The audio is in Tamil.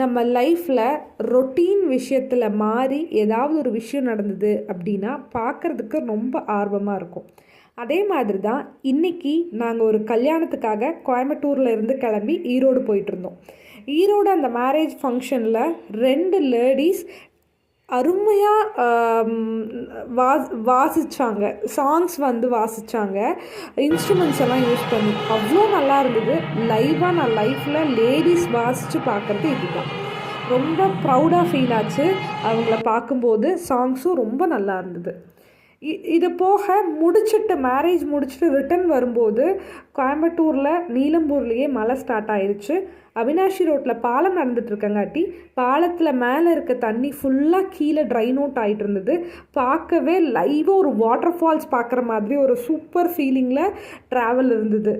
நம்ம லைஃப்பில் ரொட்டீன் விஷயத்தில் மாறி ஏதாவது ஒரு விஷயம் நடந்தது அப்படின்னா பார்க்குறதுக்கு ரொம்ப ஆர்வமாக இருக்கும். அதே மாதிரி தான் இன்றைக்கி நாங்கள் ஒரு கல்யாணத்துக்காக கோயம்புத்தூரில் இருந்து கிளம்பி ஈரோடு போயிட்டுருந்தோம். ஈரோடு அந்த மேரேஜ் ஃபங்க்ஷனில் 2 லேடீஸ் அருமையாக வாசித்தாங்க. சாங்ஸ் வாசித்தாங்க. இன்ஸ்ட்ருமெண்ட்ஸ் எல்லாம் யூஸ் பண்ணி அவ்வளோ நல்லா இருந்தது. லைவாக நான் லைஃப்பில் லேடீஸ் வாசித்து பார்க்குறது இதுதான். ரொம்ப ப்ரௌடாக ஃபீல் ஆச்சு அவங்கள பார்க்கும்போது. சாங்ஸும் ரொம்ப நல்லா இருந்தது. இது போக மேரேஜ் முடிச்சுட்டு ரிட்டன் வரும்போது கோயம்புத்தூரில் நீலம்பூர்லேயே மழை ஸ்டார்ட் ஆயிடுச்சு. அவினாஷி ரோட்டில் பாலம் நடந்துட்டுருக்கங்காட்டி பாலத்தில் மேலே இருக்க தண்ணி ஃபுல்லாக கீழே ட்ரைன் அவுட் ஆகிட்டு இருந்தது. பார்க்கவே லைவாக ஒரு வாட்டர் ஃபால்ஸ் பார்க்குற மாதிரி ஒரு சூப்பர் ஃபீலிங்கில் ட்ராவல் இருந்தது.